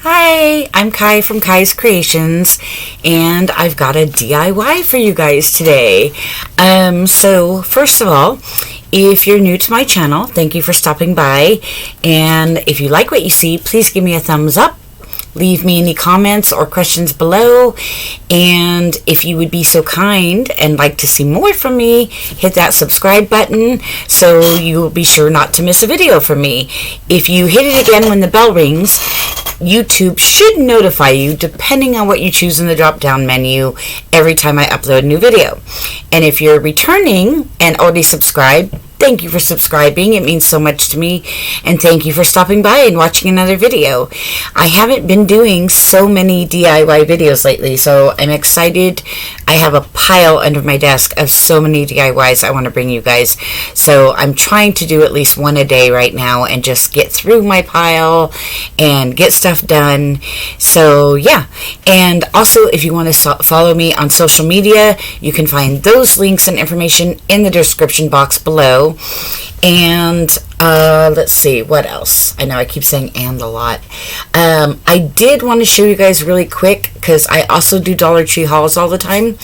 Hi, I'm Kai from Kai's Kreations, and I've got a DIY for you guys today. So first of all, if you're new to my channel, thank you for stopping by, and if you like what you see, please give me a thumbs up. Leave me any comments or questions below, and if you would be so kind and like to see more from me, hit that subscribe button so you will be sure not to miss a video from me. If you hit it again when the bell rings, YouTube should notify you, depending on what you choose in the drop down menu, every time I upload a new video. And if you're returning and already subscribed, thank you for subscribing. It means so much to me. And thank you for stopping by and watching another video. I haven't been doing so many DIY videos lately, so I'm excited. I have a pile under my desk of so many DIYs I want to bring you guys. So I'm trying to do at least one a day right now and just get through my pile and get stuff done. So yeah. And also, if you want to follow me on social media, you can find those links and information in the description box below. And let's see, what else? I know I keep saying and a lot. I did want to show you guys really quick, because I also do Dollar Tree hauls all the time.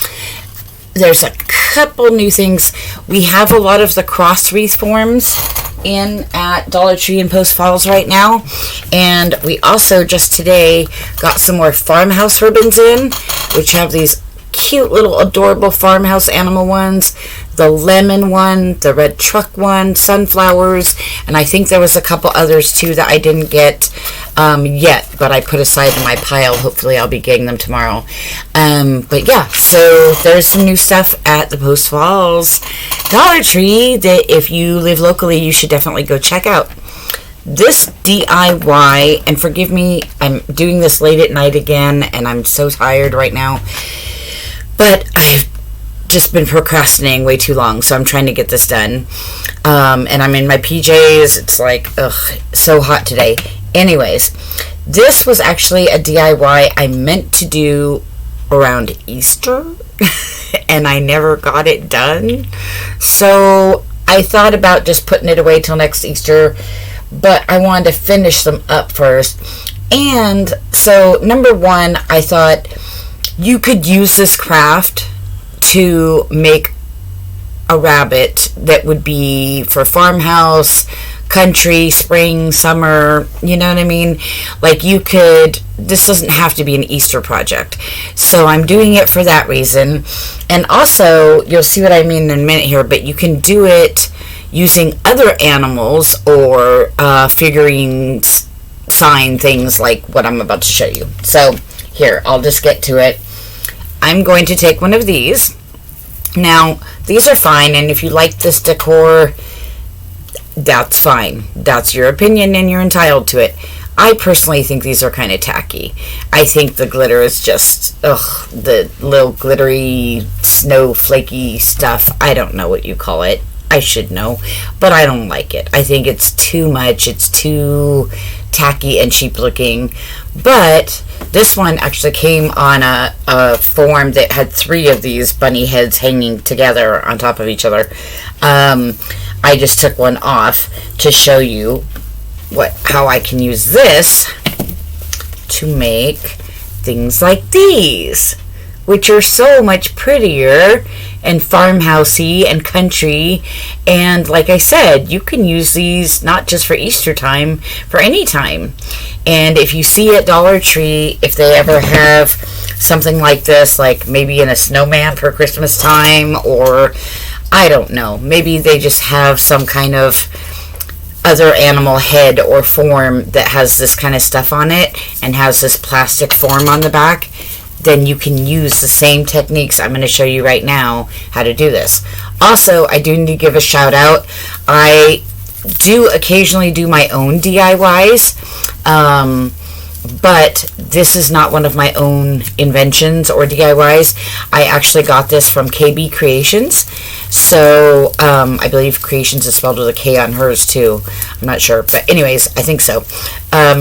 There's a couple new things. We have a lot of the cross wreath forms in at Dollar Tree and Post Falls right now, and we also just today got some more Farmhouse ribbons in, which have these cute little adorable farmhouse animal ones, the lemon one, the red truck one, sunflowers, and I think there was a couple others too that I didn't get yet, but I put aside in my pile. Hopefully I'll be getting them tomorrow. But yeah, so there's some new stuff at the Post Falls Dollar Tree that if you live locally, you should definitely go check out. This DIY, and forgive me, I'm doing this late at night again, and I'm so tired right now, but I've just been procrastinating way too long, so I'm trying to get this done. And I'm in my PJs. It's like, ugh, so hot today. Anyways, this was actually a DIY I meant to do around Easter, and I never got it done. So I thought about just putting it away till next Easter, but I wanted to finish them up first. And so, number one, I thought you could use this craft to make a rabbit that would be for farmhouse, country, spring, summer, you know what I mean? Like, you could, this doesn't have to be an Easter project. So I'm doing it for that reason. And also, you'll see what I mean in a minute here, but you can do it using other animals or figurines, sign things like what I'm about to show you. So here, I'll just get to it. I'm going to take one of these. Now, these are fine, and if you like this decor, that's fine. That's your opinion, and you're entitled to it. I personally think these are kind of tacky. I think the glitter is just, ugh, the little glittery, snowflakey stuff. I don't know what you call it. I should know, but I don't like it. I think it's too much. It's too tacky and cheap looking. But this one actually came on a form that had 3 of these bunny heads hanging together on top of each other. I just took one off to show you how I can use this to make things like these, which are so much prettier and farmhousey and country. And like I said, you can use these not just for Easter time, for any time. And if you see at Dollar Tree, if they ever have something like this, like maybe in a snowman for Christmas time, or I don't know, maybe they just have some kind of other animal head or form that has this kind of stuff on it and has this plastic form on the back, then you can use the same techniques I'm going to show you right now how to do this. Also, I do need to give a shout out. I do occasionally do my own DIYs, but this is not one of my own inventions or DIYs. I actually got this from KB Kreations. So, I believe Kreations is spelled with a K on hers too. I'm not sure, but anyways, I think so.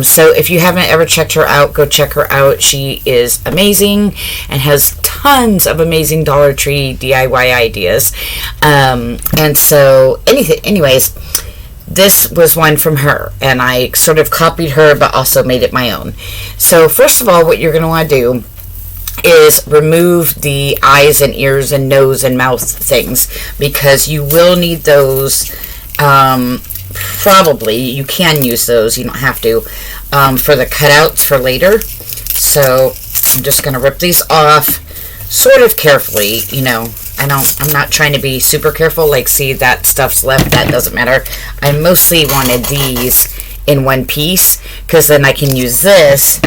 So if you haven't ever checked her out, go check her out. She is amazing and has tons of amazing Dollar Tree DIY ideas. And so, anyways, this was one from her, and I sort of copied her but also made it my own. So first of all, what you're going to want to do is remove the eyes and ears and nose and mouth things, because you will need those. Probably you can use those, you don't have to, for the cutouts for later. So I'm just going to rip these off sort of carefully. I'm not trying to be super careful, like, see, that stuff's left, that doesn't matter. I mostly wanted these in one piece, because then I can use this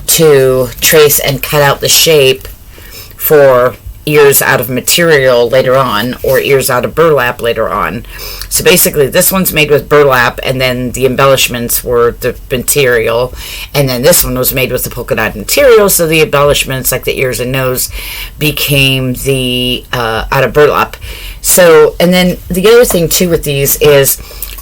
to trace and cut out the shape for ears out of material later on, or ears out of burlap later on. So basically this one's made with burlap, and then the embellishments were the material, and then this one was made with the polka dot material, so the embellishments, like the ears and nose, became the out of burlap. So, and then the other thing too with these is,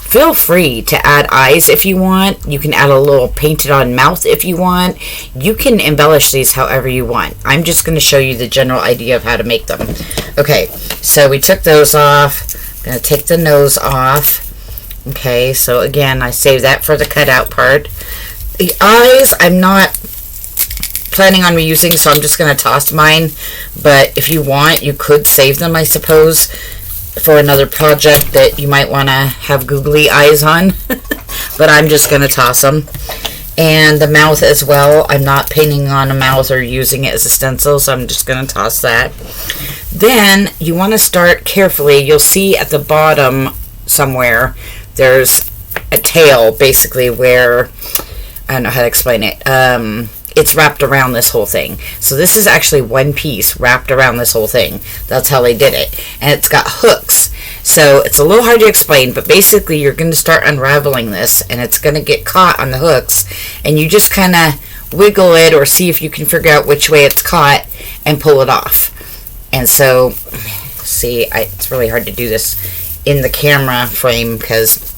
feel free to add eyes if you want. You can add a little painted on mouth if you want. You can embellish these however you want. I'm just going to show you the general idea of how to make them. Okay, so we took those off. I'm going to take the nose off. Okay, so again, I saved that for the cutout part. The eyes, I'm not planning on reusing, so I'm just going to toss mine. But if you want, you could save them, I suppose, for another project that you might want to have googly eyes on. But I'm just going to toss them. And the mouth as well, I'm not painting on a mouth or using it as a stencil, so I'm just going to toss that. Then you want to start carefully. You'll see at the bottom somewhere there's a tail, basically, where, I don't know how to explain it, it's wrapped around this whole thing. So this is actually one piece wrapped around this whole thing. That's how they did it. And it's got hooks. So it's a little hard to explain, but basically you're going to start unraveling this, and it's going to get caught on the hooks, and you just kind of wiggle it or see if you can figure out which way it's caught and pull it off. And so, see, it's really hard to do this in the camera frame because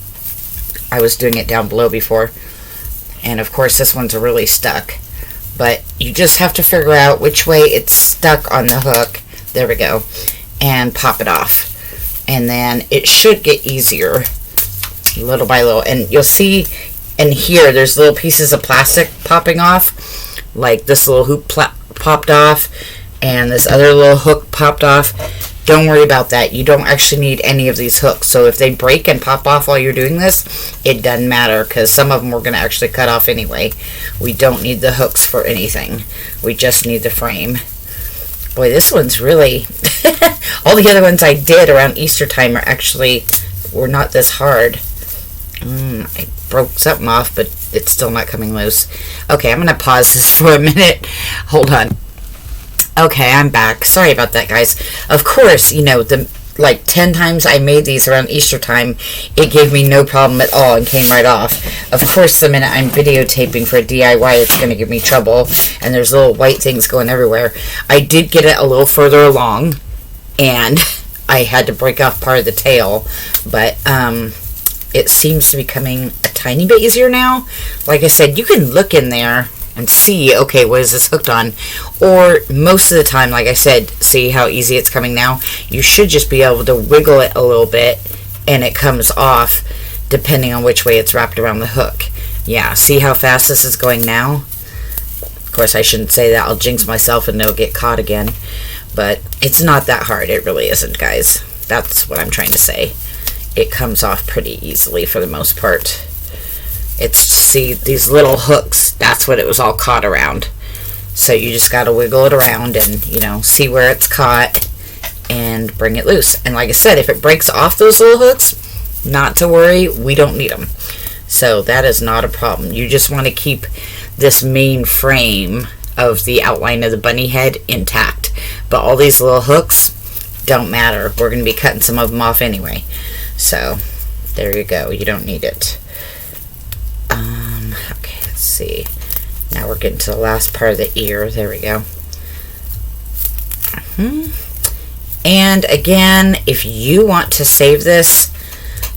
I was doing it down below before. And of course this one's really stuck. But you just have to figure out which way it's stuck on the hook. There we go. And pop it off. And then it should get easier little by little. And you'll see in here there's little pieces of plastic popping off. Like this little hoop popped off. And this other little hook popped off. Don't worry about that. You don't actually need any of these hooks. So if they break and pop off while you're doing this, it doesn't matter, because some of them we're going to actually cut off anyway. We don't need the hooks for anything. We just need the frame. Boy, this one's really... all the other ones I did around Easter time were not this hard. I broke something off, but it's still not coming loose. Okay, I'm going to pause this for a minute. Hold on. Okay, I'm back. Sorry about that, guys. Of course, the 10 times I made these around Easter time, it gave me no problem at all and came right off. Of course, the minute I'm videotaping for a DIY, it's going to give me trouble, and there's little white things going everywhere. I did get it a little further along, and I had to break off part of the tail, but it seems to be coming a tiny bit easier now. Like I said, you can look in there and see, okay, what is this hooked on? Or most of the time, like I said, see how easy it's coming now? You should just be able to wiggle it a little bit and it comes off depending on which way it's wrapped around the hook. Yeah, see how fast this is going now? Of course, I shouldn't say that. I'll jinx myself and it'll get caught again. But it's not that hard. It really isn't, guys. That's what I'm trying to say. It comes off pretty easily for the most part. It's, see, these little hooks, that's what it was all caught around. So you just got to wiggle it around and, see where it's caught and bring it loose. And like I said, if it breaks off those little hooks, not to worry, we don't need them. So that is not a problem. You just want to keep this main frame of the outline of the bunny head intact. But all these little hooks don't matter. We're going to be cutting some of them off anyway. So there you go. You don't need it. Okay, let's see. Now we're getting to the last part of the ear. There we go. And again, if you want to save this,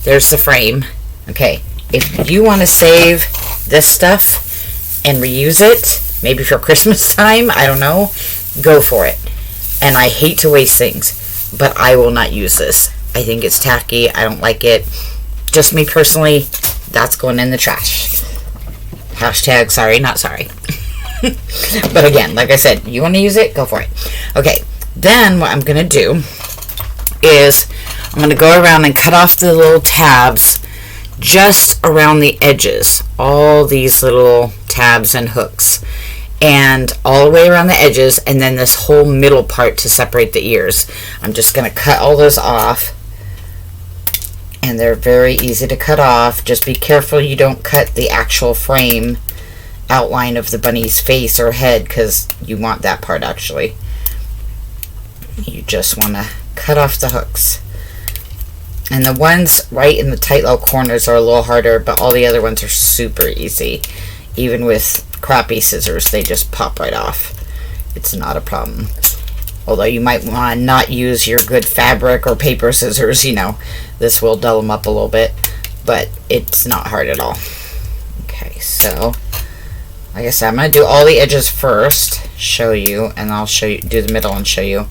there's the frame. Okay, if you want to save this stuff and reuse it, maybe for Christmas time, I don't know, go for it. And I hate to waste things, but I will not use this. I think it's tacky. I don't like it. just me personally, that's going in the trash. Hashtag sorry, not sorry. But again, like I said, you want to use it, go for it. Okay, then what I'm going to do is I'm going to go around and cut off the little tabs just around the edges. All these little tabs and hooks. And all the way around the edges, and then this whole middle part to separate the ears. I'm just going to cut all those off. And they're very easy to cut off. Just be careful you don't cut the actual frame outline of the bunny's face or head, because you want that part actually. You just want to cut off the hooks. And the ones right in the tight little corners are a little harder, but all the other ones are super easy. Even with crappy scissors, they just pop right off. It's not a problem. Although you might want to not use your good fabric or paper scissors, you know. This will dull them up a little bit, but it's not hard at all. Okay, so like I said, I'm going to do all the edges first, show you, and I'll show you, do the middle and show you.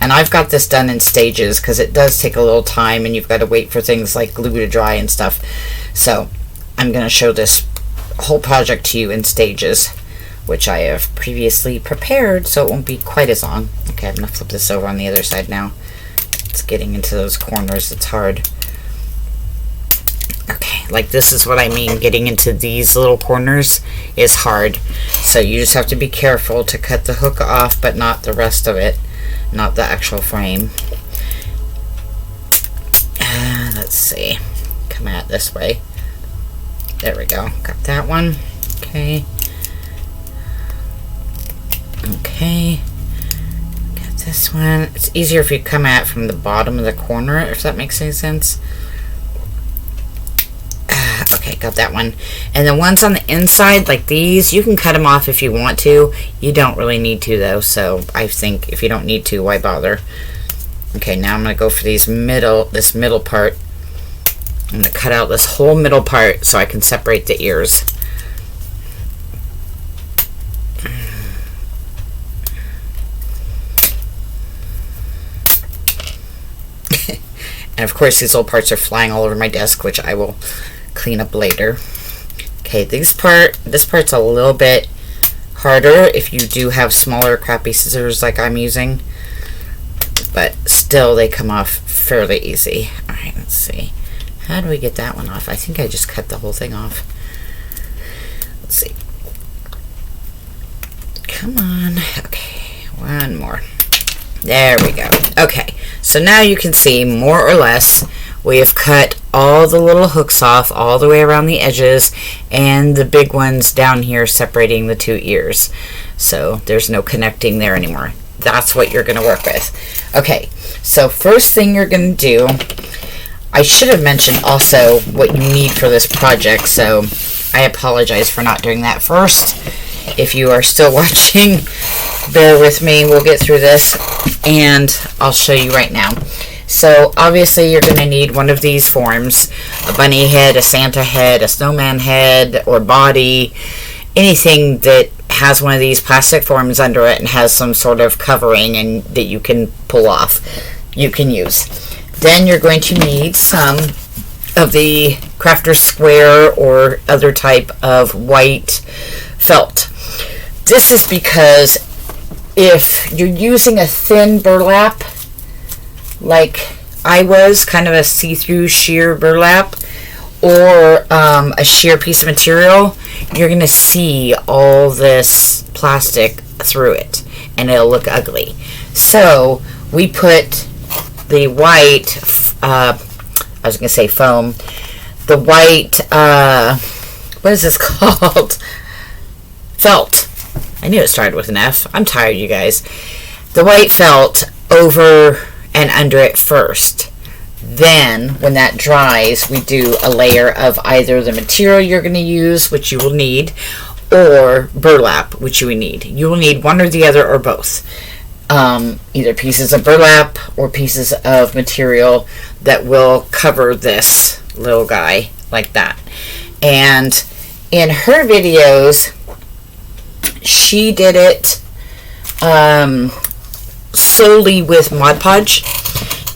And I've got this done in stages because it does take a little time and you've got to wait for things like glue to dry and stuff. So I'm going to show this whole project to you in stages, which I have previously prepared, so it won't be quite as long. Okay, I'm going to flip this over on the other side now. It's getting into those corners, it's hard. Okay, like this is what I mean, getting into these little corners is hard. So you just have to be careful to cut the hook off, but not the rest of it, not the actual frame. Let's see, come at it this way. There we go, got that one. Okay. Okay. Got this one. It's easier if you come at it from the bottom of the corner, if that makes any sense. Okay, got that one. And the ones on the inside, like these, you can cut them off if you want to. You don't really need to, though, so I think if you don't need to, why bother? Okay, now I'm going to go for this middle part. I'm going to cut out this whole middle part so I can separate the ears. And of course these little parts are flying all over my desk, which I will clean up later. Okay, this part's a little bit harder if you do have smaller crappy scissors like I'm using, but still they come off fairly easy. Alright, let's see. How do we get that one off? I think I just cut the whole thing off. Let's see. Come on. Okay, one more. There we go. Okay, so now you can see more or less we have cut all the little hooks off all the way around the edges and the big ones down here separating the two ears. So there's no connecting there anymore. That's what you're going to work with. Okay, so first thing you're going to do, I should have mentioned also what you need for this project, so I apologize for not doing that first. If you are still watching, bear with me, we'll get through this, and I'll show you right now. So obviously you're going to need one of these forms, a bunny head, a Santa head, a snowman head, or body, anything that has one of these plastic forms under it and has some sort of covering and that you can pull off, you can use. Then you're going to need some of the Crafter's Square or other type of white felt. This is because if you're using a thin burlap, like I was, kind of a see-through sheer burlap, or a sheer piece of material, you're going to see all this plastic through it, and it'll look ugly. So we put the white, I was going to say foam, the white, what is this called? Felt. I knew it started with an F. I'm tired, you guys. The white felt over and under it first. Then, when that dries, we do a layer of either the material you're going to use, which you will need, or burlap, which you will need. You will need one or the other or both. Either pieces of burlap or pieces of material that will cover this little guy like that. And in her videos, she did it solely with Mod Podge,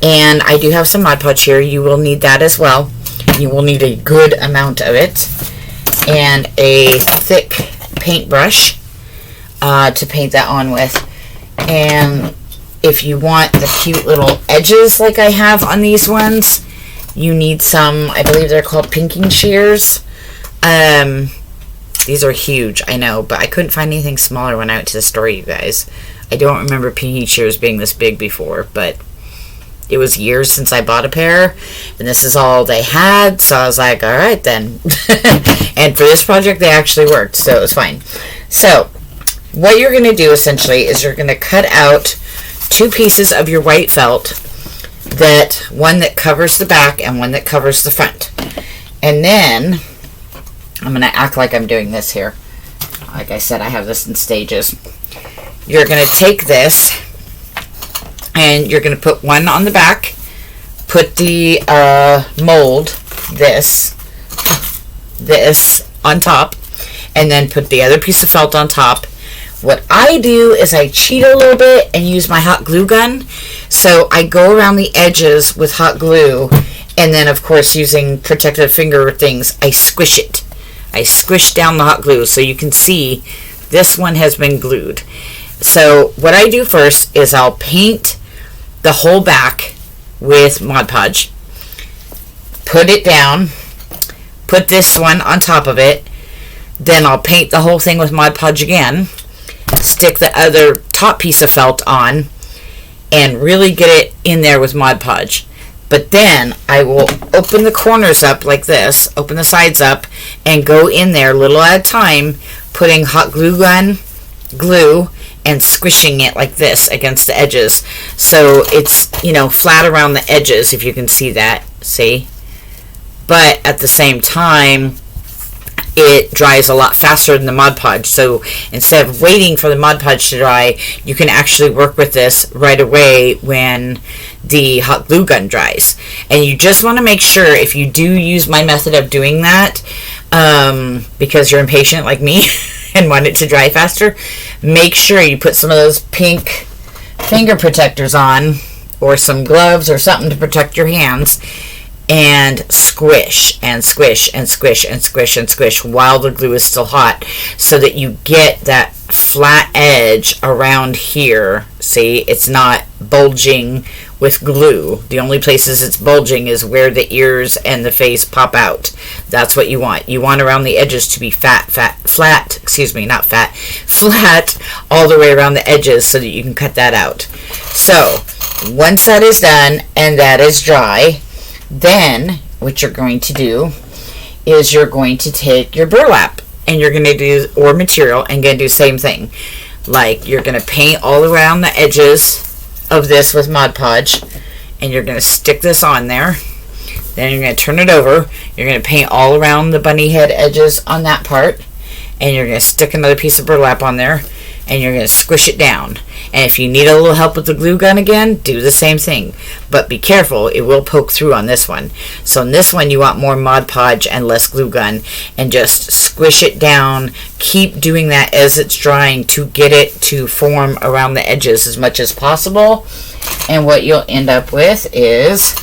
and I do have some Mod Podge here. You will need that as well. You will need a good amount of it, and a thick paintbrush to paint that on with. And if you want the cute little edges like I have on these ones, you need some, I believe they're called pinking shears. These are huge, I know, but I couldn't find anything smaller when I went to the store, you guys. I don't remember pinking shears being this big before, but it was years since I bought a pair, and this is all they had, so I was like, alright then. And for this project, they actually worked, so it was fine. So, what you're going to do, essentially, is you're going to cut out 2 pieces of your white felt, one that covers the back and one that covers the front. And then, I'm going to act like I'm doing this here. Like I said, I have this in stages. You're going to take this, and you're going to put one on the back, put the mold, this on top, and then put the other piece of felt on top. What I do is I cheat a little bit and use my hot glue gun. So I go around the edges with hot glue, and then of course using protective finger things, I squish it. I squish down the hot glue so you can see this one has been glued. So what I do first is I'll paint the whole back with Mod Podge, put it down, put this one on top of it, then I'll paint the whole thing with Mod Podge again, stick the other top piece of felt on, and really get it in there with Mod Podge. But then I will open the corners up like this, open the sides up, and go in there little at a time, putting hot glue gun, glue, and squishing it like this against the edges. So it's, you know, flat around the edges, if you can see that, see? But at the same time, it dries a lot faster than the Mod Podge. So instead of waiting for the Mod Podge to dry, you can actually work with this right away when the hot glue gun dries. And you just want to make sure, if you do use my method of doing that, because you're impatient like me and want it to dry faster, make sure you put some of those pink finger protectors on, or some gloves or something to protect your hands, and squish and squish and squish and squish and squish while the glue is still hot, so that you get that flat edge around here. See, it's not bulging with glue. The only places it's bulging is where the ears and the face pop out. That's what you want. You want around the edges to be flat all the way around the edges, so that you can cut that out. So once that is done and that is dry, then what you're going to do is you're going to take your burlap, and you're going to do, or material, and going to do the same thing. Like, you're going to paint all around the edges of this with Mod Podge, and you're going to stick this on there. Then you're going to turn it over. You're going to paint all around the bunny head edges on that part, and you're going to stick another piece of burlap on there, and you're going to squish it down. And if you need a little help with the glue gun again, do the same thing. But be careful, it will poke through on this one. So in this one, you want more Mod Podge and less glue gun, and just squish it down. Keep doing that as it's drying to get it to form around the edges as much as possible. And what you'll end up with is,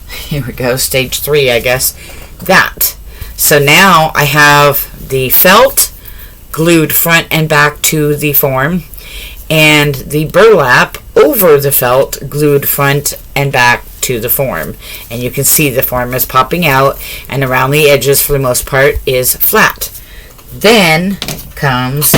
here we go, stage 3, I guess, that. So now I have the felt glued front and back to the form, and the burlap over the felt glued front and back to the form. And you can see the form is popping out, and around the edges for the most part is flat. Then comes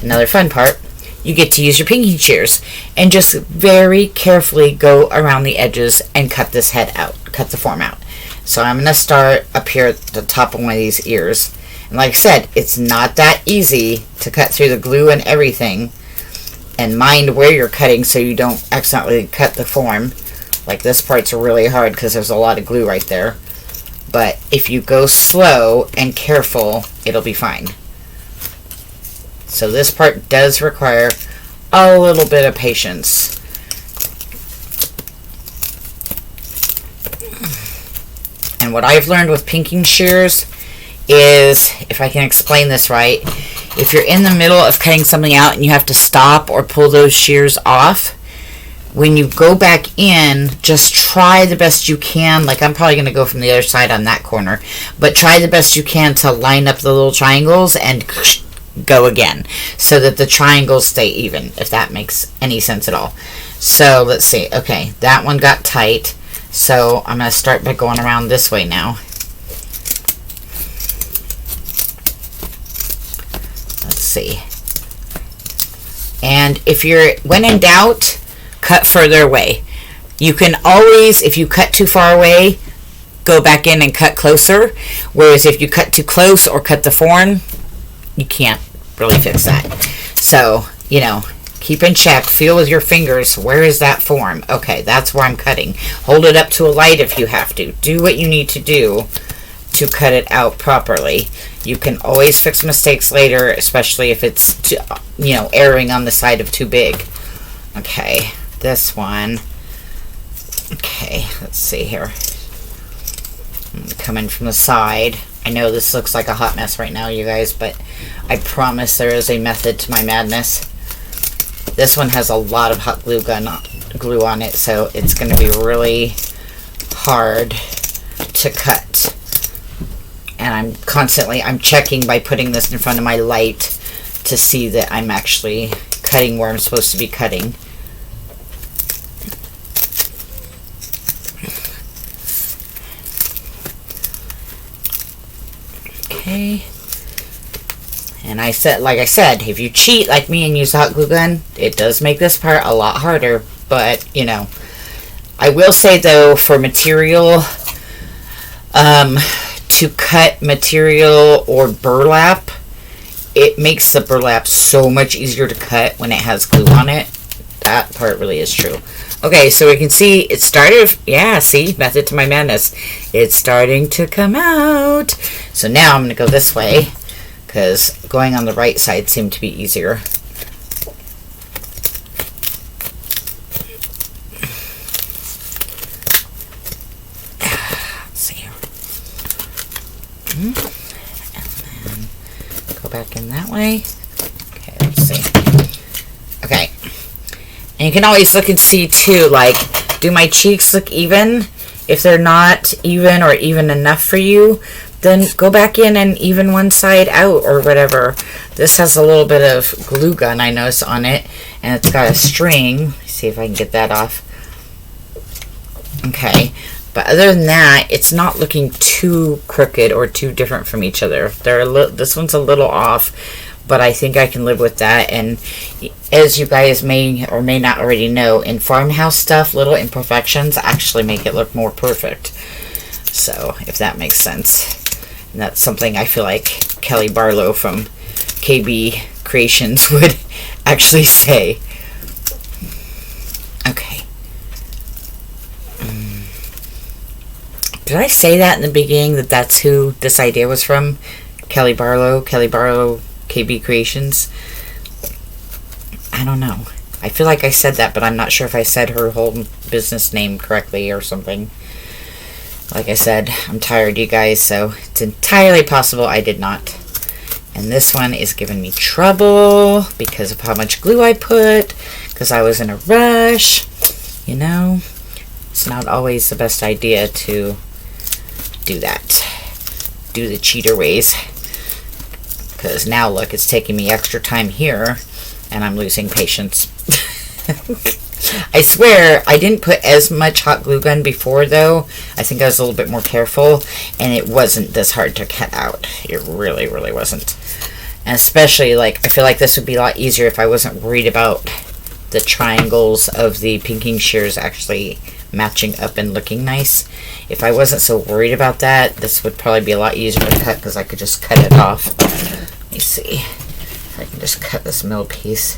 another fun part. You get to use your pinking shears and just very carefully go around the edges and cut this head out, cut the form out. So I'm going to start up here at the top of one of these ears. And like I said, it's not that easy to cut through the glue and everything. And mind where you're cutting so you don't accidentally cut the form. Like, this part's really hard because there's a lot of glue right there. But if you go slow and careful, it'll be fine. So this part does require a little bit of patience. And what I've learned with pinking shears is, if I can explain this right, if you're in the middle of cutting something out and you have to stop or pull those shears off, when you go back in, just try the best you can. Like, I'm probably going to go from the other side on that corner, but try the best you can to line up the little triangles and go again so that the triangles stay even, if that makes any sense at all. So let's see. Okay, that one got tight, so I'm going to start by going around this way now. Let's see. And if you're, when in doubt, cut further away. You can always, if you cut too far away, go back in and cut closer. Whereas if you cut too close or cut the form, you can't really fix that. So, you know, keep in check. Feel with your fingers, where is that form? Okay, that's where I'm cutting. Hold it up to a light if you have to. Do what you need to do to cut it out properly. You can always fix mistakes later, especially if it's too, you know, erring on the side of too big. Okay, this one. Okay, let's see here. Come in from the side. I know this looks like a hot mess right now, you guys, but I promise there is a method to my madness. This one has a lot of hot glue on it, so it's going to be really hard to cut. And I'm checking by putting this in front of my light to see that I'm actually cutting where I'm supposed to be cutting. Okay. And like I said, if you cheat like me and use the hot glue gun, it does make this part a lot harder. But, you know, I will say though, for material, to cut material or burlap, it makes the burlap so much easier to cut when it has glue on it. That part really is true. Okay, so we can see it started, yeah, see, method to my madness. It's starting to come out. So now I'm going to go this way, because going on the right side seemed to be easier. Let's see here. And then go back in that way. Okay, let's see. Okay. And you can always look and see too, like, do my cheeks look even? If they're not even or even enough for you, then go back in and even one side out or whatever. This has a little bit of glue gun, I notice, on it, and it's got a string. Let's see if I can get that off. Okay, but other than that, it's not looking too crooked or too different from each other. This one's a little off, but I think I can live with that. And as you guys may or may not already know, in farmhouse stuff, little imperfections actually make it look more perfect. So, if that makes sense. And that's something I feel like Kelly Barlow from KB Kreations would actually say. Okay. Did I say that in the beginning, that that's who this idea was from? Kelly Barlow, KB Kreations? I don't know. I feel like I said that, but I'm not sure if I said her whole business name correctly or something. Like I said, I'm tired, you guys, so it's entirely possible I did not. And this one is giving me trouble because of how much glue I put, because I was in a rush. You know, it's not always the best idea to do that. Do the cheater ways. Because now, look, it's taking me extra time here, and I'm losing patience. I swear, I didn't put as much hot glue gun before, though. I think I was a little bit more careful, and it wasn't this hard to cut out. It really, really wasn't. And especially, like, I feel like this would be a lot easier if I wasn't worried about the triangles of the pinking shears actually matching up and looking nice. If I wasn't so worried about that, this would probably be a lot easier to cut, because I could just cut it off. Let me see if I can just cut this middle piece.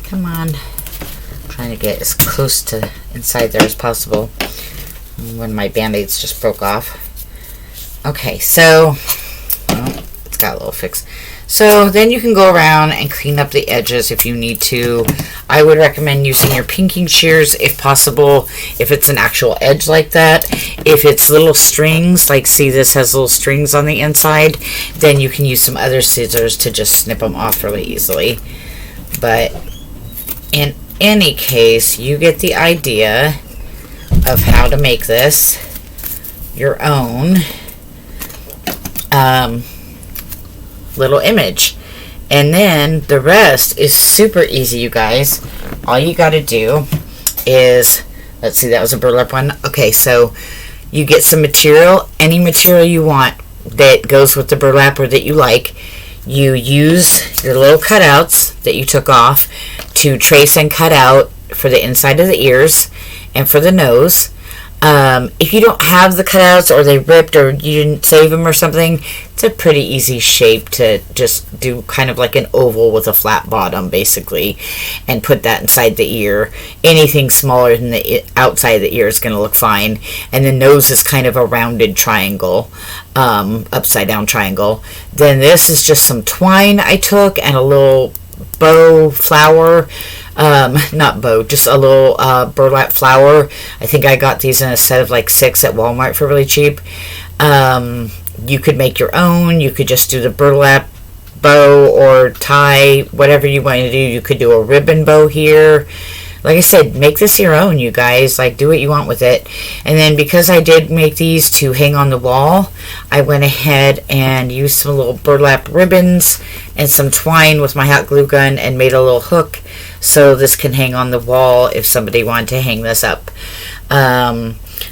Come on. I'm trying to get as close to inside there as possible when my band-aids just broke off. Okay, so it's got a little fix. So then you can go around and clean up the edges if you need to. I would recommend using your pinking shears if possible, if it's an actual edge like that. If it's little strings, like see this has little strings on the inside, then you can use some other scissors to just snip them off really easily. But in any case, you get the idea of how to make this your own little image. And then the rest is super easy, you guys. All you got to do is, let's see, that was a burlap one. Okay, so you get some material, any material you want that goes with the burlap or that you like. You use your little cutouts that you took off to trace and cut out for the inside of the ears and for the nose. If you don't have the cutouts, or they ripped, or you didn't save them or something, it's a pretty easy shape to just do, kind of like an oval with a flat bottom basically, and put that inside the ear. Anything smaller than the outside of the ear is going to look fine. And the nose is kind of a rounded triangle, upside down triangle. Then this is just some twine I took and a little bow flower, not bow, just a little burlap flower. I think I got these in a set of like 6 at Walmart for really cheap. You could make your own. You could just do the burlap bow or tie, whatever you want to do. You could do a ribbon bow here. Like I said, make this your own, you guys. Like, do what you want with it. And then because I did make these to hang on the wall, I went ahead and used some little burlap ribbons and some twine with my hot glue gun and made a little hook so this can hang on the wall if somebody wanted to hang this up.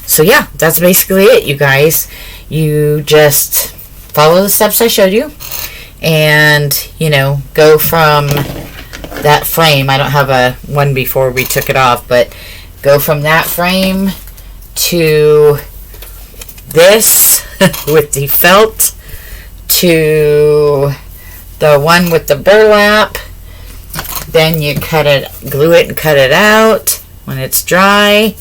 So yeah, that's basically it, you guys. You just follow the steps I showed you and, you know, go from that frame. I don't have a one before we took it off, but go from that frame to this with the felt to the one with the burlap. Then you cut it, glue it and cut it out when it's dry,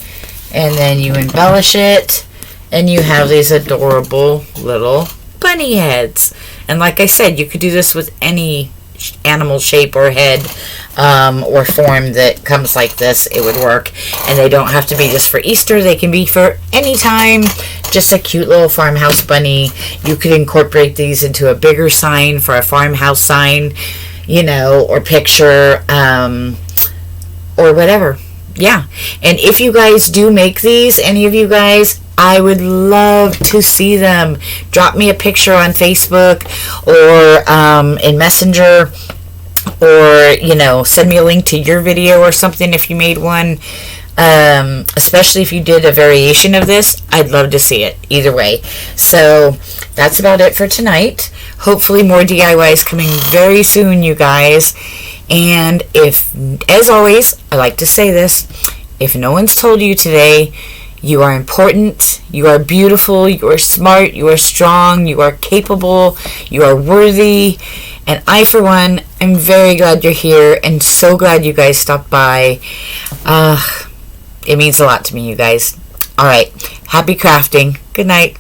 and then you embellish it, and you have these adorable little bunny heads. And like I said, you could do this with any animal shape or head or form that comes like this. It would work, and they don't have to be just for Easter. They can be for any time. Just a cute little farmhouse bunny. You could incorporate these into a bigger sign for a farmhouse sign, you know, or picture, or whatever. Yeah. And if you guys do make these, any of you guys, I would love to see them. Drop me a picture on Facebook or in Messenger, or, you know, send me a link to your video or something if you made one. Especially if you did a variation of this, I'd love to see it either way. So that's about it for tonight. Hopefully more DIYs coming very soon, you guys. And if, as always, I like to say this, if no one's told you today, you are important, you are beautiful, you are smart, you are strong, you are capable, you are worthy, and I, for one, am very glad you're here and so glad you guys stopped by. It means a lot to me, you guys. Alright, happy crafting. Good night.